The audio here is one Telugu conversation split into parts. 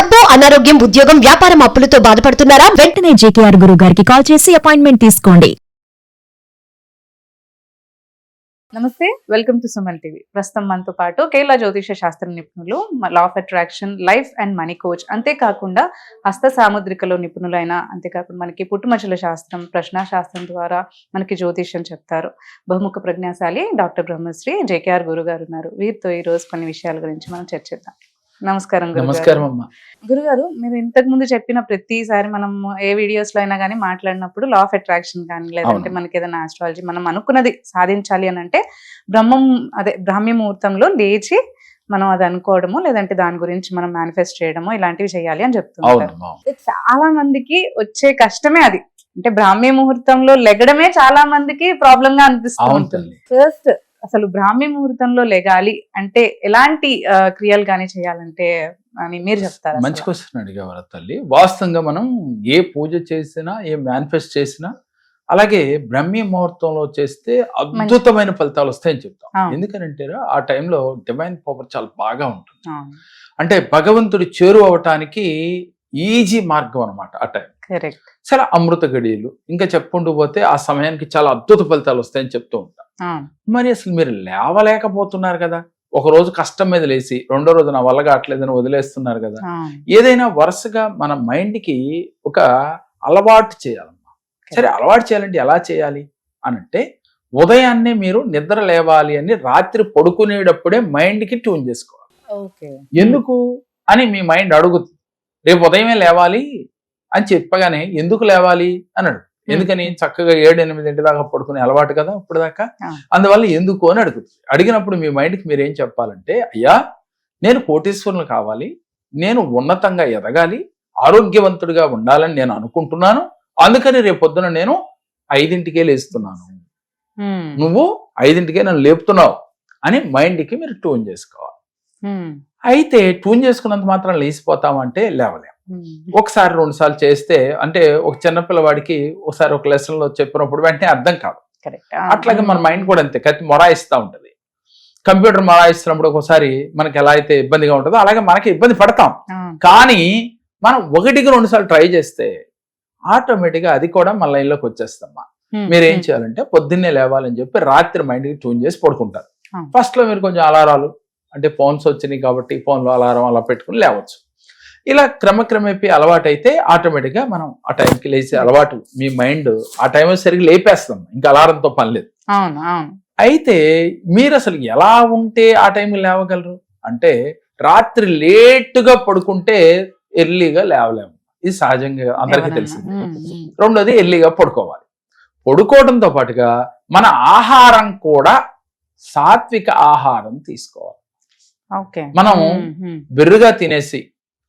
డబ్బు, అనారోగ్యం, ఉద్యోగం, వ్యాపారం, అప్పులతో బాధపడుతున్నారా? వెంటనే జేకేఆర్ గురువు గారికి కాల్ చేసి అపాయింట్మెంట్ తీసుకోండి. నమస్తే, వెల్కమ్ టు సుమన్ టీవీ. ప్రస్తుతం మనతో పాటు కేరళ జ్యోతిష శాస్త్ర నిపుణులు, law of attraction, life and money coach, అంతేకాకుండా హస్త సాముద్రికలో నిపుణులైన, అంతేకాకుండా మనకి పుట్టుమచ్చల శాస్త్రం, ప్రశ్న శాస్త్రం ద్వారా మనకి జ్యోతిష్యం చెప్తారు బహుముఖ ప్రజ్ఞాశాలి డాక్టర్ బ్రహ్మశ్రీ జేకేఆర్ గురువు గారు ఉన్నారు. వీరితో ఈ రోజు కొన్ని విషయాల గురించి మనం చర్చిద్దాం. నమస్కారం గురుగారు. మీరు ఇంతకు ముందు చెప్పిన ప్రతిసారి మనం ఏ వీడియోస్ లో అయినా కానీ మాట్లాడినప్పుడు లా ఆఫ్ అట్రాక్షన్ కానీ, లేదంటే మనకి ఏదైనా ఆస్ట్రాలజీ మనం అనుకున్నది సాధించాలి అని అంటే బ్రాహ్మీ ముహూర్తంలో లేచి మనం అది అనుకోవడము, లేదంటే దాని గురించి మనం మేనిఫెస్ట్ చేయడము, ఇలాంటివి చేయాలి అని చెప్తుంటారు. చాలా మందికి వచ్చే కష్టమే అది. అంటే బ్రాహ్మీ ముహూర్తంలో లెగడమే చాలా మందికి ప్రాబ్లం గా అనిపిస్తుంది. ఫస్ట్ అసలు బ్రాహ్మీ ముహూర్తంలో లెగాలి అంటే ఎలాంటి క్రియలు కానీ చేయాలంటే అని మీరు చెప్తారు? మంచి క్వశ్చన్ అడిగేవారు తల్లి. వాస్తవంగా మనం ఏ పూజ చేసినా, ఏ మేనిఫెస్ట్ చేసినా, అలాగే బ్రాహ్మీ ముహూర్తంలో చేస్తే అద్భుతమైన ఫలితాలు వస్తాయని చెప్తాం. ఎందుకనంటే ఆ టైంలో డివైన్ పవర్ చాలా బాగా ఉంటుంది. అంటే భగవంతుడి చేరు అవటానికి ఈజీ మార్గం అనమాట ఆ టైం. చాలా అమృత గడియలు. ఇంకా చెప్పుకుంటూ పోతే ఆ సమయానికి చాలా అద్భుత ఫలితాలు వస్తాయని చెప్తూ ఉంటాం. మరి అసలు మీరు లేవలేకపోతున్నారు కదా, ఒక రోజు కష్టం మీద లేచి రెండో రోజు నా వల్ల కావట్లేదని వదిలేస్తున్నారు కదా. ఏదైనా వరుసగా మన మైండ్ కి ఒక అలవాటు చేయాలమ్మా. సరే, అలవాటు చేయాలంటే ఎలా చేయాలి అని అంటే, ఉదయాన్నే మీరు నిద్ర లేవాలి అని రాత్రి పడుకునేటప్పుడే మైండ్ కి ట్యూన్ చేసుకోవాలి. ఎందుకు అని మీ మైండ్ అడుగుతుంది. రేపు ఉదయమే లేవాలి అని చెప్పగానే ఎందుకు లేవాలి అన్నాడు. ఎందుకని చక్కగా 7-8 దాకా పడుకునే అలవాటు కదా ఇప్పుడు దాకా. అందువల్ల ఎందుకు అని అడుగుతుంది. అడిగినప్పుడు మీ మైండ్కి మీరు ఏం చెప్పాలంటే, అయ్యా నేను కోటీశ్వరులు కావాలి, నేను ఉన్నతంగా ఎదగాలి, ఆరోగ్యవంతుడిగా ఉండాలని నేను అనుకుంటున్నాను, అందుకని రేపు పొద్దున నేను 5ంటికే లేస్తున్నాను, నువ్వు 5ంటికే నన్ను లేపుతున్నావు అని మైండ్కి మీరు ట్యూన్ చేసుకోవాలి. అయితే ట్యూన్ చేసుకున్నంత మాత్రం లేచిపోతామంటే లేవలేం. ఒకసారి 2 సార్లు చేస్తే, అంటే ఒక చిన్నపిల్లవాడికి ఒకసారి ఒక లెసన్ లో చెప్పినప్పుడు వెంటనే అర్థం కాదు. అట్లాగే మన మైండ్ కూడా అంతే, కత్తి మొరాయిస్తూ ఉంటది. కంప్యూటర్ మొరాయిస్తున్నప్పుడు ఒకసారి మనకి ఎలా అయితే ఇబ్బందిగా ఉంటుందో అలాగే మనకి ఇబ్బంది పడతాం. కానీ మనం 1-2 సార్లు ట్రై చేస్తే ఆటోమేటిక్ గా అది కూడా మన లైన్లోకి వచ్చేస్తామా. మీరు ఏం చేయాలంటే పొద్దున్నే లేవాలని చెప్పి రాత్రి మైండ్ కి ట్యూన్ చేసి పడుకుంటారు. ఫస్ట్ లో మీరు కొంచెం అలారాలు, అంటే ఫోన్స్ వచ్చినాయి కాబట్టి ఫోన్లో అలారం అలా పెట్టుకుని లేవచ్చు. ఇలా క్రమక్రమేపీ అలవాటు అయితే ఆటోమేటిక్గా మనం ఆ టైంకి లేచే అలవాటు, మీ మైండ్ ఆ టైం సరిగ్గా లేపేస్తాం, ఇంకా అలారంతో పని లేదు. అయితే మీరు అసలు ఎలా ఉంటే ఆ టైంకి లేవగలరు అంటే, రాత్రి లేటుగా పడుకుంటే ఎర్లీగా లేవలేము. ఇది సహజంగా అందరికీ తెలిసింది. రెండోది, ఎర్లీగా పడుకోవాలి. పడుకోవడంతో పాటుగా మన ఆహారం కూడా సాత్విక ఆహారం తీసుకోవాలి. మనం బెర్రుగా తినేసి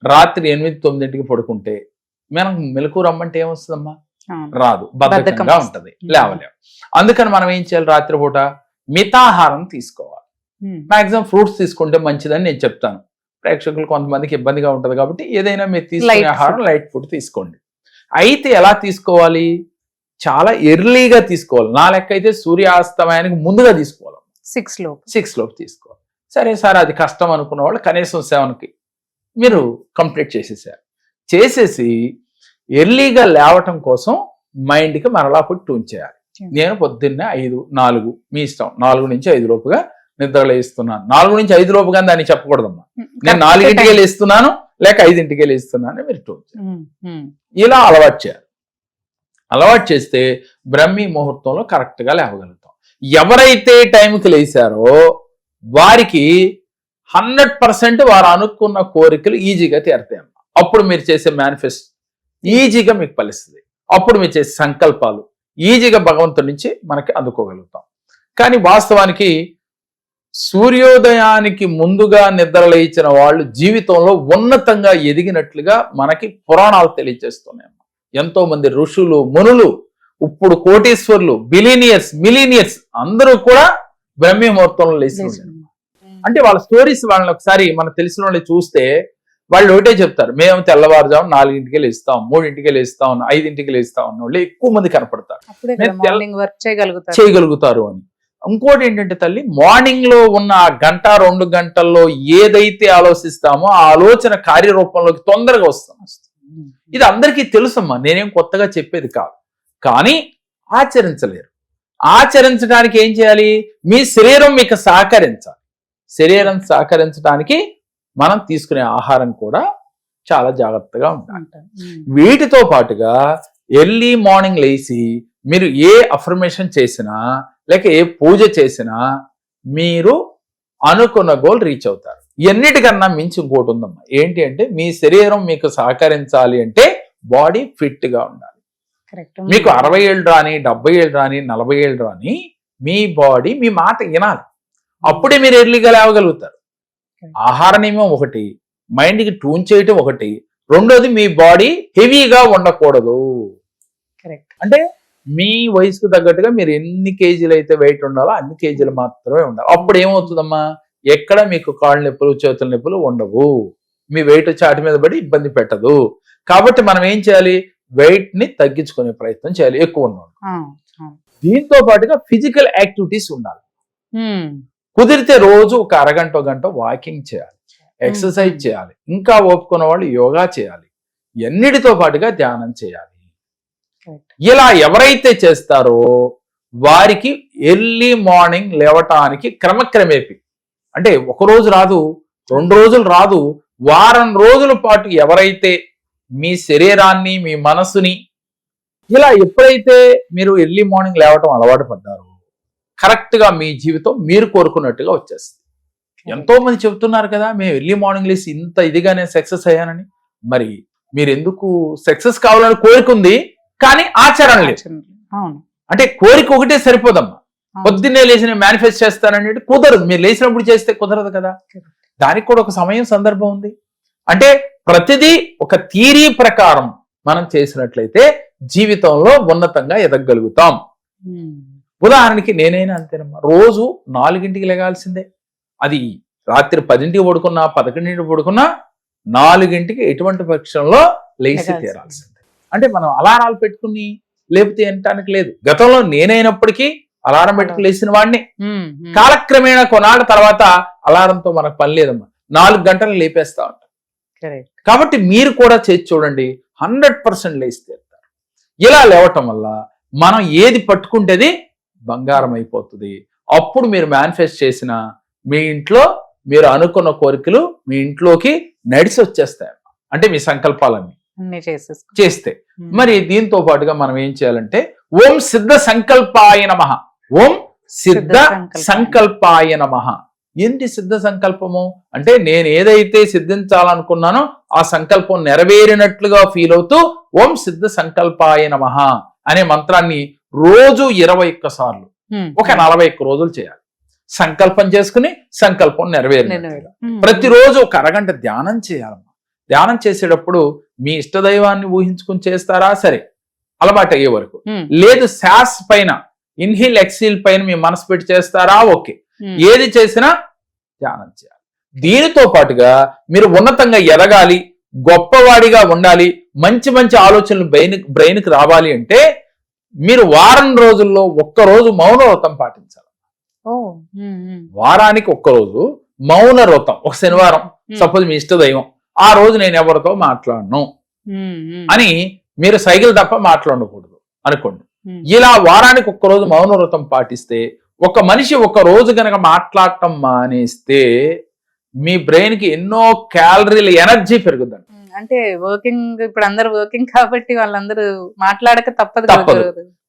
రాత్రి 8-9ంటికి పడుకుంటే మనకు మెలకు రమ్మంటే ఏమొస్తుందమ్మా? రాదు, బద్ధకంగా ఉంటది, లేవలేం. అందుకని మనం ఏం చేయాలి, రాత్రిపూట మితాహారం తీసుకోవాలి. మాక్సిమం ఫ్రూట్స్ తీసుకుంటే మంచిదని నేను చెప్తాను. ప్రేక్షకులు కొంతమందికి ఇబ్బందిగా ఉంటది కాబట్టి ఏదైనా మీరు తీసుకునే ఆహారం లైట్ ఫుడ్ తీసుకోండి. అయితే ఎలా తీసుకోవాలి? చాలా ఎర్లీగా తీసుకోవాలి. నా లెక్క అయితే సూర్యాస్తమయానికి ముందుగా తీసుకోవాలి. 6 లోపు తీసుకోవాలి. సరే సార్, అది కష్టం అనుకున్న వాళ్ళు కనీసం 7కి మీరు కంప్లీట్ చేసేసి ఎర్లీగా లేవటం కోసం మైండ్కి మరలా ట్యూన్ చేయాలి. నేను పొద్దున్నే 5-4 మీ ఇష్టం, 4 నుంచి 5 లోపుగా నిద్ర లేస్తున్నాను. 4 నుంచి 5 లోపుగా దాన్ని చెప్పకూడదమ్మా. నేను 4ంటికే లేస్తున్నాను లేక 5ంటికే లేస్తున్నాను మీరు ట్యూన్ చేయాలి. ఇలా అలవాటు చేయాలి. అలవాటు చేస్తే బ్రాహ్మీ ముహూర్తంలో కరెక్ట్గా లేవగలుగుతాం. ఎవరైతే టైంకి లేచారో వారికి 100% వారు అనుకున్న కోరికలు ఈజీగా తీరుతాయమ్మా. అప్పుడు మీరు చేసే మేనిఫెస్ట్ ఈజీగా మీకు ఫలిస్తుంది. అప్పుడు మీరు చేసే సంకల్పాలు ఈజీగా భగవంతుడి నుంచి మనకి అందుకోగలుగుతాం. కానీ వాస్తవానికి సూర్యోదయానికి ముందుగా నిద్ర లేచిన వాళ్ళు జీవితంలో ఉన్నతంగా ఎదిగినట్లుగా మనకి పురాణాలు తెలియజేస్తున్నాయి. ఎంతో మంది ఋషులు, మునులు, ఇప్పుడు కోటీశ్వర్లు, బిలీనియర్స్, మిలీనియర్స్ అందరూ కూడా బ్రాహ్మీ ముహూర్తంలో లేచి, అంటే వాళ్ళ స్టోరీస్ వాళ్ళని ఒకసారి మనం తెలిసిన వాళ్ళు చూస్తే వాళ్ళు ఒకటే చెప్తారు, మేము తెల్లవారుజాము 4ంటికి లేస్తాం, 3ంటికి లేస్తాం, 5ంటికి లేస్తాం అన్న వాళ్ళు ఎక్కువ మంది కనపడతారు, చేయగలుగుతారు అని. ఇంకోటి ఏంటంటే తల్లి, మార్నింగ్ లో ఉన్న ఆ గంట 2 గంటల్లో ఏదైతే ఆలోచిస్తామో ఆ ఆలోచన కార్యరూపంలోకి తొందరగా వస్తాం. ఇది అందరికీ తెలుసమ్మా, నేనేం కొత్తగా చెప్పేది కాదు. కానీ ఆచరించలేరు. ఆచరించడానికి ఏం చేయాలి? మీ శరీరం మీకు సహకరించాలి. శరీరం సహకరించడానికి మనం తీసుకునే ఆహారం కూడా చాలా జాగ్రత్తగా ఉండాలి. వీటితో పాటుగా ఎర్లీ మార్నింగ్ లేచి మీరు ఏ అఫర్మేషన్ చేసినా లేక ఏ పూజ చేసినా మీరు అనుకున్న గోల్ రీచ్ అవుతారు. ఎన్నిటికన్నా మించి ఇంకోటి ఉందమ్మా. ఏంటి అంటే మీ శరీరం మీకు సహకరించాలి అంటే బాడీ ఫిట్ గా ఉండాలి. మీకు 60 ఏళ్ళు రాని, 70 ఏళ్ళు రాని, 40 ఏళ్ళు రాని మీ బాడీ మీ మాట వినాలి. అప్పుడే మీరు ఎర్లీగా లేవగలుగుతారు. ఆహార నియమం ఒకటి, మైండ్కి ట్యూన్ చేయటం ఒకటి, రెండోది మీ బాడీ హెవీగా ఉండకూడదు. అంటే మీ వయసుకు తగ్గట్టుగా మీరు ఎన్ని కేజీలు అయితే వెయిట్ ఉండాలో అన్ని కేజీలు మాత్రమే ఉండాలి. అప్పుడు ఏమవుతుందమ్మా, ఎక్కడ మీకు కాళ్ళ నొప్పులు చేతుల నొప్పులు ఉండవు. మీ వెయిట్ చాటి మీద పడి ఇబ్బంది పెట్టదు. కాబట్టి మనం ఏం చేయాలి? వెయిట్ ని తగ్గించుకునే ప్రయత్నం చేయాలి, ఎక్కువ ఉన్నాడు. దీంతో పాటుగా ఫిజికల్ యాక్టివిటీస్ ఉండాలి. కుదిరితే రోజు ఒక అరగంట గంట వాకింగ్ చేయాలి, ఎక్సర్సైజ్ చేయాలి. ఇంకా ఓపుకున్న వాళ్ళు యోగా చేయాలి. ఎన్నిటితో పాటుగా ధ్యానం చేయాలి. ఇలా ఎవరైతే చేస్తారో వారికి ఎర్లీ మార్నింగ్ లేవటానికి క్రమక్రమేపి, అంటే ఒక రోజు రాదు, 2 రోజులు రాదు, వారం రోజుల పాటు ఎవరైతే మీ శరీరాన్ని మీ మనసుని ఇలా ఎప్పుడైతే మీరు ఎర్లీ మార్నింగ్ లేవటం అలవాటు పడ్డారో కరెక్ట్ గా మీ జీవితం మీరు కోరుకున్నట్టుగా వచ్చేస్తుంది. ఎంతో మంది చెబుతున్నారు కదా, మేము ఎర్లీ మార్నింగ్ లేసి ఇంత ఇదిగానే సక్సెస్ అయ్యానని. మరి మీరు ఎందుకు సక్సెస్ కావాలని కోరుకుంది కానీ ఆచరణ లేదు. అంటే కోరిక ఒకటే సరిపోదమ్మా. పొద్దున్నే లేచి నేను మేనిఫెస్ట్ చేస్తాననేది కుదరదు. మీరు లేచినప్పుడు చేస్తే కుదరదు కదా. దానికి కూడా ఒక సమయం సందర్భం ఉంది. అంటే ప్రతిదీ ఒక థియరీ ప్రకారం మనం చేసినట్లయితే జీవితంలో ఉన్నతంగా ఎదగలుగుతాం. ఉదాహరణకి నేనైనా అంతేనమ్మా, రోజు 4ంటికి లెగాల్సిందే. అది రాత్రి 10ంటికి పడుకున్నా 11ంటికి పడుకున్నా 4ంటికి ఎటువంటి పక్షంలో లేచి తీరాల్సిందే. అంటే మనం అలారాలు పెట్టుకుని లేపితే అనటానికి లేదు. గతంలో నేనైనప్పటికీ అలారం పెట్టుకుని లేచిన వాడిని. కాలక్రమేణా కొన్నాళ్ళ తర్వాత అలారంతో మనకు పని లేదమ్మా, 4 గంటలు లేపేస్తా ఉంటాం. కాబట్టి మీరు కూడా చేసి చూడండి, 100% లేచి తీరుతారు. ఇలా లేవటం వల్ల మనం ఏది పట్టుకుంటేది బంగారం అయిపోతుంది. అప్పుడు మీరు మేనిఫెస్ట్ చేసిన మీ ఇంట్లో మీరు అనుకున్న కోరికలు మీ ఇంట్లోకి నడిచి వచ్చేస్తాయి. అంటే మీ సంకల్పాలన్నీ చేస్తే. మరి దీంతో పాటుగా మనం ఏం చేయాలంటే ఓం సిద్ధ సంకల్పాయ నమః, ఓం సిద్ధ సంకల్పాయ నమః. ఏంటి సిద్ధ సంకల్పము అంటే నేను ఏదైతే సిద్ధించాలనుకున్నానో ఆ సంకల్పం నెరవేరినట్లుగా ఫీల్ అవుతూ ఓం సిద్ధ సంకల్పాయ నమః అనే మంత్రాన్ని రోజు 21 సార్లు ఒక 41 రోజులు చేయాలి. సంకల్పం చేసుకుని సంకల్పం నెరవేరి ప్రతిరోజు ఒక అరగంట ధ్యానం చేయాలమ్మా. ధ్యానం చేసేటప్పుడు మీ ఇష్టదైవాన్ని ఊహించుకుని చేస్తారా సరే, అలవాటు అయ్యే వరకు. లేదు శ్వాస పైన ఇన్హీల్ ఎక్సీల్ పైన మీ మనసు పెట్టి చేస్తారా ఓకే. ఏది చేసినా ధ్యానం చేయాలి. దీనితో పాటుగా మీరు ఉన్నతంగా ఎదగాలి, గొప్పవాడిగా ఉండాలి, మంచి మంచి ఆలోచనలు బ్రెయిన్కి రావాలి అంటే మీరు వారం రోజుల్లో 1 రోజు మౌన వ్రతం పాటించాలి. వారానికి 1 రోజు మౌన వ్రతం. ఒక శనివారం సపోజ్ మీ ఇష్టదైవం, ఆ రోజు నేను ఎవరితో మాట్లాడను అని మీరు సైకిల్ తప్ప మాట్లాడకూడదు అనుకోండి. ఇలా వారానికి 1 రోజు మౌన వ్రతం పాటిస్తే, ఒక మనిషి 1 రోజు గనక మాట్లాడటం మానేస్తే మీ బ్రెయిన్ కి ఎన్నో క్యాలరీల ఎనర్జీ పెరుగుద్దండి. అంటే వర్కింగ్, ఇప్పుడు అందరు వర్కింగ్ కాబట్టి వాళ్ళందరూ మాట్లాడక తప్పదు.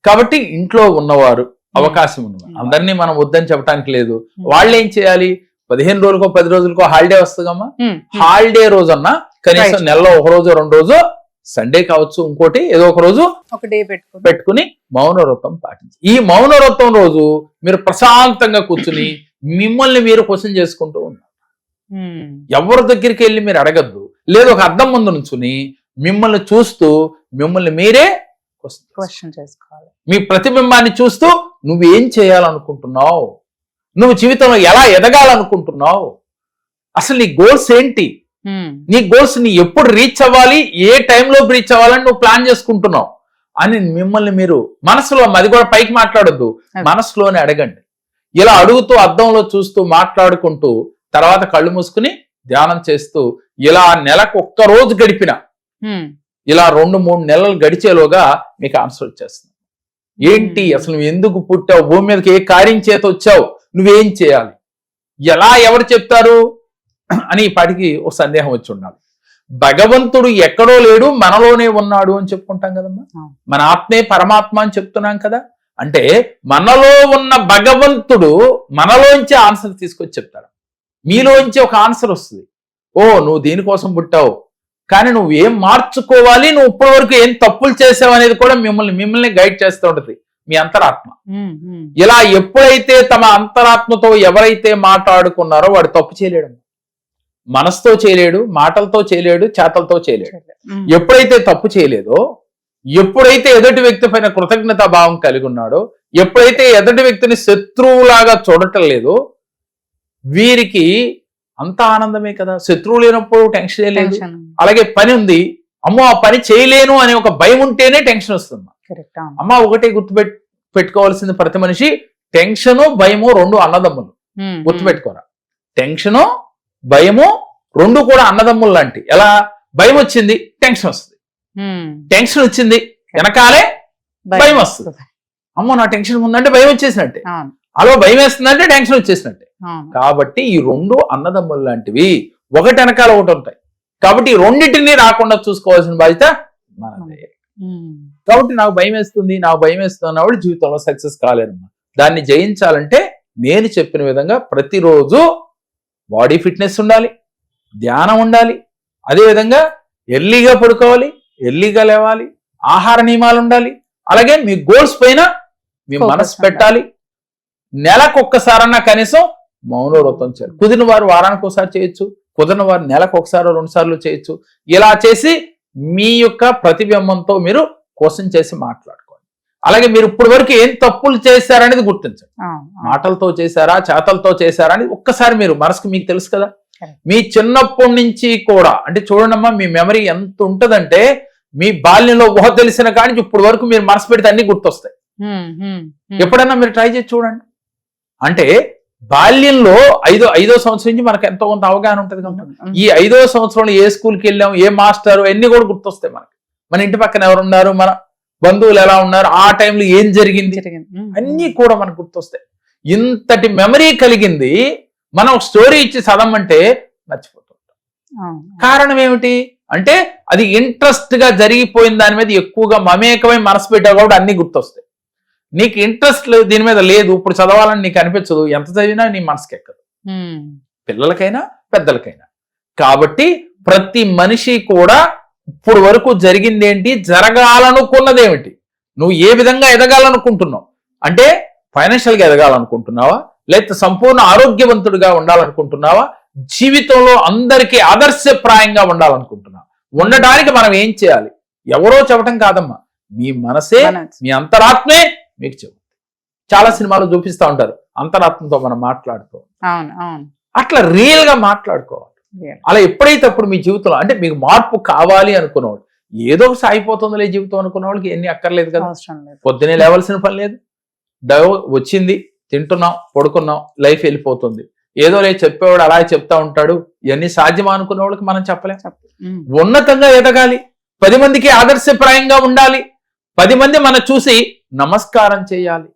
కాబట్టి ఇంట్లో ఉన్నవారు అవకాశం ఉన్నవారు, అందరినీ మనం వద్దని చెప్పడానికి లేదు. వాళ్ళు ఏం చేయాలి, 15 రోజులకో 10 రోజులకో హాలిడే వస్తుందమ్మా. హాలిడే రోజన్నా కనీసం నెలలో 1 రోజు 2 రోజు, సండే కావచ్చు ఇంకోటి ఏదో ఒక రోజు ఒక డే పెట్టుకుని మౌన వ్రతం పాటించి, ఈ మౌన వ్రతం రోజు మీరు ప్రశాంతంగా కూర్చుని మిమ్మల్ని మీరు క్వశ్చన్ చేసుకుంటూ ఉన్నారు. ఎవరి దగ్గరికి వెళ్ళి మీరు అడగద్దు. లేదు ఒక అద్దం ముందు నుంచుని మిమ్మల్ని చూస్తూ మిమ్మల్ని మీరే క్వశ్చన్ చేసుకోవాలి. మీ ప్రతిబింబాన్ని చూస్తూ నువ్వేం చేయాలనుకుంటున్నావు, నువ్వు జీవితంలో ఎలా ఎదగాలనుకుంటున్నావు, అసలు నీ గోల్స్ ఏంటి, నీ గోల్స్ ని ఎప్పుడు రీచ్ అవ్వాలి, ఏ టైంలో రీచ్ అవ్వాలని నువ్వు ప్లాన్ చేసుకుంటున్నావు అని మిమ్మల్ని మీరు మనసులో, అది కూడా పైకి మాట్లాడొద్దు, మనసులోనే అడగండి. ఇలా అడుగుతూ అద్దంలో చూస్తూ మాట్లాడుకుంటూ తర్వాత కళ్ళు మూసుకుని ధ్యానం చేస్తూ ఇలా నెలకు ఒక్క రోజు గడిపిన ఇలా 2-3 నెలలు గడిచేలోగా మీకు ఆన్సర్ వచ్చేస్తుంది. ఏంటి అసలు నువ్వు ఎందుకు పుట్టావు, భూమి మీదకి ఏ కార్యం చేత వచ్చావు, నువ్వేం చేయాలి, ఎలా ఎవరు చెప్తారు అని పాటికి ఒక సందేహం వచ్చి ఉండాలి. భగవంతుడు ఎక్కడో లేడు మనలోనే ఉన్నాడు అని చెప్పుకుంటాం కదమ్మా. మన ఆత్మే పరమాత్మ అని చెప్తున్నాం కదా. అంటే మనలో ఉన్న భగవంతుడు మనలోంచి ఆన్సర్ తీసుకొచ్చి చెప్తాడు. మీలోంచి ఒక ఆన్సర్ వస్తుంది, ఓ నువ్వు దీనికోసం పుట్టావు, కానీ నువ్వు ఏం మార్చుకోవాలి, నువ్వు ఇప్పటి వరకు ఏం తప్పులు చేసావు అనేది కూడా మిమ్మల్ని గైడ్ చేస్తూ ఉంటది మీ అంతరాత్మ. ఇలా ఎప్పుడైతే తమ అంతరాత్మతో ఎవరైతే మాట్లాడుకున్నారో వాడు తప్పు చేయలేడు. మనసుతో చేయలేడు, మాటలతో చేయలేడు, చేతలతో చేయలేడు. ఎప్పుడైతే తప్పు చేయలేదో, ఎప్పుడైతే ఎదుటి వ్యక్తి పైన కృతజ్ఞతా భావం కలిగి ఉన్నాడో, ఎప్పుడైతే ఎదుటి వ్యక్తిని శత్రువులాగా చూడటం లేదో, వీరికి అంత ఆనందమే కదా. శత్రువు లేనప్పుడు టెన్షన్ లేదు. అలాగే పని ఉంది, అమ్మో ఆ పని చేయలేను అనే ఒక భయం ఉంటేనే టెన్షన్ వస్తుంది. అమ్మ ఒకటే పెట్టుకోవాల్సింది ప్రతి మనిషి, టెన్షను భయము 2 అన్నదమ్ములు. గుర్తుపెట్టుకోరా, టెన్షను భయము 2 కూడా అన్నదమ్ములు లాంటి. ఎలా భయం వచ్చింది టెన్షన్ వస్తుంది, టెన్షన్ వచ్చింది వెనకాలే భయం వస్తుంది. అమ్మో నా టెన్షన్ ఉందంటే భయం వచ్చేసినట్టే, అలా భయం వేస్తుందంటే టెన్షన్ వచ్చేసినట్టే. కాబట్టి ఈ 2 అన్నదమ్ములు లాంటివి, ఒకటి వెనకాల ఒకటి ఉంటాయి. కాబట్టి ఈ రెండింటిని రాకుండా చూసుకోవాల్సిన బాధ్యత మనదే. కాబట్టి నాకు భయం వేస్తుంది అన్నవాడు జీవితంలో సక్సెస్ కాలేరమ్మా. దాన్ని జయించాలంటే నేను చెప్పిన విధంగా ప్రతిరోజు బాడీ ఫిట్నెస్ ఉండాలి, ధ్యానం ఉండాలి, అదేవిధంగా ఎర్లీగా పడుకోవాలి, ఎర్లీగా లేవాలి, ఆహార నియమాలు ఉండాలి, అలాగే మీ గోల్స్ పైన మీ మనసు పెట్టాలి. నెలకొక్కసారన్నా కనీసం మౌన వ్రతం చేయాలి. కుదిరిన వారు వారానికి ఒకసారి చేయొచ్చు, కుదిరిన వారు నెలకు 1-2 సార్లు చేయొచ్చు. ఇలా చేసి మీ యొక్క ప్రతిబింబంతో మీరు క్వశ్చన్ చేసి మాట్లాడుకోండి. అలాగే మీరు ఇప్పటి వరకు ఏం తప్పులు చేశారనేది గుర్తించండి. మాటలతో చేశారా, చేతలతో చేశారా అని ఒక్కసారి మీరు మనసుకు మీకు తెలుసు కదా. మీ చిన్నప్పటి నుంచి కూడా అంటే చూడండమ్మా, మీ మెమరీ ఎంత ఉంటదంటే మీ బాల్యంలో ఊహ తెలిసిన కానీ ఇప్పటి వరకు మీరు మనసు పెడితే అన్ని గుర్తొస్తాయి. ఎప్పుడైనా మీరు ట్రై చేసి చూడండి. అంటే బాల్యంలో 5వ సంవత్సరం నుంచి మనకు ఎంతో కొంత అవగాహన ఉంటుంది కదా. ఈ 5వ సంవత్సరంలో ఏ స్కూల్కి వెళ్ళాం, ఏ మాస్టర్, అన్ని కూడా గుర్తొస్తాయి మనకి. మన ఇంటి పక్కన ఎవరు ఉన్నారు, మన బంధువులు ఎలా ఉన్నారు, ఆ టైంలో ఏం జరిగింది, అన్ని కూడా మనకు గుర్తొస్తాయి. ఇంతటి మెమరీ కలిగింది మనం ఒక స్టోరీ ఇచ్చి చదవమంటే మర్చిపోతుంటాం. కారణం ఏమిటి అంటే అది ఇంట్రెస్ట్ గా జరిగిపోయిన దాని మీద ఎక్కువగా మమేకమై మనసు పెట్టావు కాబట్టి అన్ని గుర్తొస్తాయి. నీకు ఇంట్రెస్ట్ దీని మీద లేదు, ఇప్పుడు చదవాలని నీకు అనిపించదు, ఎంత చదివినా నీ మనసుకి ఎక్కదు, పిల్లలకైనా పెద్దలకైనా. కాబట్టి ప్రతి మనిషి కూడా ఇప్పుడు వరకు జరిగింది ఏంటి, జరగాలనుకున్నది ఏమిటి, నువ్వు ఏ విధంగా ఎదగాలనుకుంటున్నావు, అంటే ఫైనాన్షియల్గా ఎదగాలనుకుంటున్నావా, లేకపోతే సంపూర్ణ ఆరోగ్యవంతుడిగా ఉండాలనుకుంటున్నావా, జీవితంలో అందరికీ ఆదర్శప్రాయంగా ఉండాలనుకుంటున్నావా. ఉండడానికి మనం ఏం చేయాలి, ఎవరో చెప్పటం కాదమ్మా, మీ మనసే, మీ అంతరాత్మే మీకు చెబుతుంది. చాలా సినిమాలు చూపిస్తూ ఉంటారు అంతరాత్మతో మనం మాట్లాడుతూ, అట్లా రియల్ గా మాట్లాడుకోవాలి. అలా ఎప్పుడైతే అప్పుడు మీ జీవితంలో అంటే మీకు మార్పు కావాలి అనుకున్నవాడు, ఏదో సాగిపోతుందిలే జీవితం అనుకున్న వాళ్ళకి ఎన్ని అక్కర్లేదు కదా. పొద్దునే లేవాల్సిన పని లేదు, వచ్చింది తింటున్నాం పడుకున్నాం లైఫ్ వెళ్ళిపోతుంది. ఏదో లేదు చెప్పేవాడు అలా చెప్తా ఉంటాడు, ఇవన్నీ సాధ్యమా అనుకున్న వాళ్ళకి మనం చెప్పలేం. ఉన్నతంగా ఎదగాలి, 10 మందికి ఆదర్శప్రాయంగా ఉండాలి, 10 మంది మన చూసి నమస్కారం చేయాలి,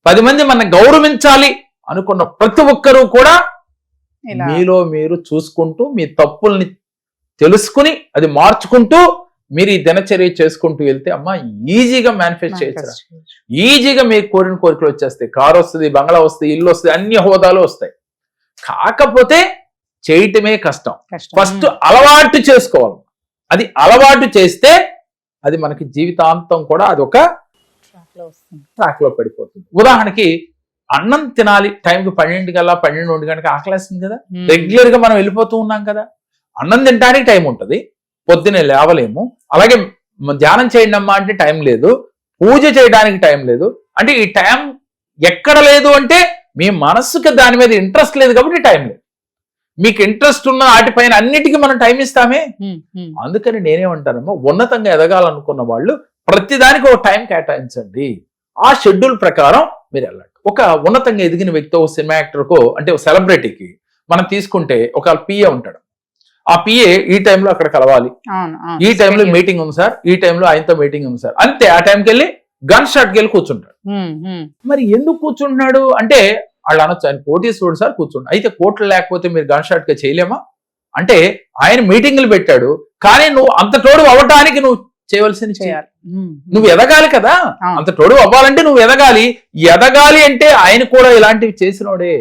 10 మంది మన గౌరవించాలి అనుకున్న ప్రతి ఒక్కరూ కూడా మీలో మీరు చూసుకుంటూ మీ తప్పుల్ని తెలుసుకుని అది మార్చుకుంటూ మీరు ఈ దినచర్య చేసుకుంటూ వెళ్తే అమ్మా ఈజీగా మేనిఫెస్ట్ చేయొచ్చు. ఈజీగా మీకు కోరిన కోరికలు వచ్చేస్తాయి. కారు వస్తుంది, బంగ్లా వస్తుంది, ఇల్లు వస్తుంది, అన్ని హోదాలు వస్తాయి. కాకపోతే చేయటమే కష్టం. ఫస్ట్ అలవాటు చేసుకోవాలి. అది అలవాటు చేస్తే అది మనకి జీవితాంతం కూడా అది ఒక ట్రాక్ లో పడిపోతుంది. ఉదాహరణకి అన్నం తినాలి టైంకి 12 కల్లా 12-1 గంటకి ఆకలేస్తుంది కదా, రెగ్యులర్ గా మనం వెళ్ళిపోతూ ఉన్నాం కదా. అన్నం తినడానికి టైం ఉంటుంది, పొద్దునే లేవలేము. అలాగే ధ్యానం చేయండి అమ్మా అంటే టైం లేదు, పూజ చేయడానికి టైం లేదు. అంటే ఈ టైం ఎక్కడ లేదు అంటే మీ మనస్సుకి దాని మీద ఇంట్రెస్ట్ లేదు కాబట్టి టైం లేదు. మీకు ఇంట్రెస్ట్ ఉన్న వాటిపైన అన్నిటికీ మనం టైం ఇస్తామే. అందుకని నేనేమంటానమ్మా, ఉన్నతంగా ఎదగాలనుకున్న వాళ్ళు ప్రతిదానికి ఒక టైం కేటాయించండి, ఆ షెడ్యూల్ ప్రకారం మీరు వెళ్ళండి. ఒక ఉన్నతంగా ఎదిగిన వ్యక్తి, ఒక సినిమా యాక్టర్కో అంటే ఒక సెలబ్రిటీకి మనం తీసుకుంటే ఒక పిఏ ఉంటాడు. ఆ పిఏ ఈ టైంలో అక్కడ కలవాలి, ఈ టైంలో మీటింగ్ ఉంది సార్, ఈ టైంలో ఆయనతో మీటింగ్ ఉంది సార్, అంతే. ఆ టైంకి వెళ్ళి గన్ షాట్కి వెళ్ళి కూర్చుంటాడు. మరి ఎందుకు కూర్చుంటున్నాడు అంటే వాళ్ళు అనొచ్చు, ఆయన కోటీశ్వరుడు సార్ కూర్చుంటాడు. అయితే కోట్లు లేకపోతే మీరు గన్ షాట్ గా చేయలేమా అంటే ఆయన మీటింగ్లు పెట్టాడు, కానీ నువ్వు అంత తోడు అవ్వటానికి నువ్వు చేయవలసింది చేయాలి. నువ్వు ఎదగాలి కదా, అంత తోడు అవ్వాలంటే నువ్వు ఎదగాలి. ఎదగాలి అంటే ఆయన కూడా ఇలాంటివి చేసినోడే,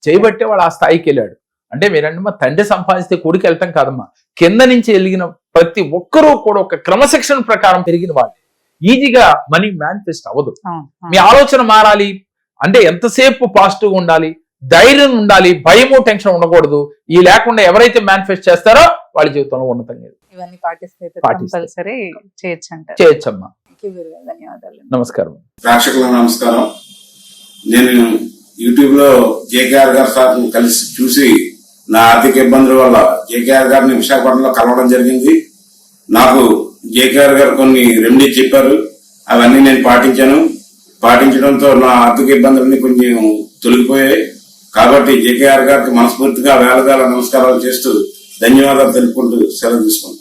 చేయబట్టే వాడు ఆ స్థాయికి వెళ్ళాడు. అంటే మీరంటే మా తండ్రి సంపాదిస్తే కొడుకు వెళ్తాం కాదమ్మా, కింద నుంచి ఎదిగిన ప్రతి ఒక్కరూ కూడా ఒక క్రమశిక్షణ ప్రకారం పెరిగిన వాళ్ళు. ఈజీగా మనీ మేనిఫెస్ట్ అవ్వదు. మీ ఆలోచన మారాలి అంటే ఎంతసేపు పాజిటివ్ గా ఉండాలి, ధైర్యం ఉండాలి, భయము టెన్షన్ ఉండకూడదు. ఈ లేకుండా ఎవరైతే మేనిఫెస్ట్ చేస్తారో వాళ్ళ జీవితంలో ఉన్నతంగా ఇవన్నీ చేయొచ్చమ్మా. ధన్యవాదాలు. నమస్కారం. ప్రేక్షకులకు నమస్కారం. నేను యూట్యూబ్ లో జేకేఆర్ గారి సార్ కలిసి చూసి నా ఆర్థిక ఇబ్బందుల వల్ల జేకేఆర్ గారిని విశాఖపట్నంలో కలవడం జరిగింది. నాకు జేకేఆర్ గారు కొన్ని రెమెడీ చెప్పారు, అవన్నీ నేను పాటించడంతో నా ఆర్థిక ఇబ్బందులన్నీ కొంచెం తొలగిపోయాయి. కాబట్టి జేకేఆర్ గారికి మనస్ఫూర్తిగా వేలవేల నమస్కారాలు చేస్తూ ధన్యవాదాలు తెలుపుకుంటూ సెలవు తీసుకుంటాను.